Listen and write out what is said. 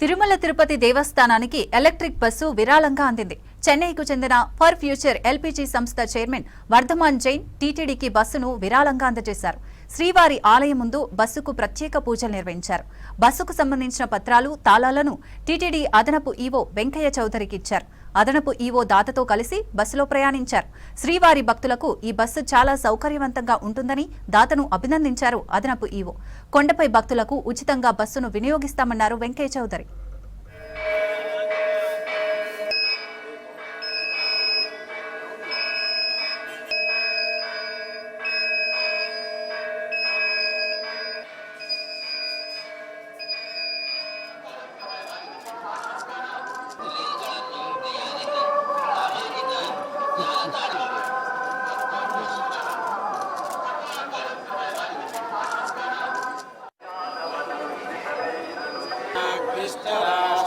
తిరుమల తిరుపతి దేవస్థానానికి electric bus విరాళంగా అందింది. చెన్నైకు చెందిన ఫర్ ఫ్యూచర్ ఎల్పీజీ సంస్థ చైర్మన్ వర్ధమాన్ జైన్ టీటీడీకి బస్సును విరాళంగా అందజేశారు. శ్రీవారి ఆలయం ముందు బస్సుకు ప్రత్యేక పూజలు నిర్వహించారు. బస్సుకు సంబంధించిన పత్రాలు, తాళాలను టీటీడీ అదనపు ఈవో వెంకయ్య చౌదరికి ఇచ్చారు. అదనపు ఈవో దాతతో కలిసి బస్సులో ప్రయాణించారు. శ్రీవారి భక్తులకు ఈ బస్సు చాలా సౌకర్యవంతంగా ఉంటుందని దాతను అభినందించారు అదనపు ఈవో. కొండపై భక్తులకు ఉచితంగా బస్సును వినియోగిస్తామన్నారు వెంకయ్య చౌదరి. Krishna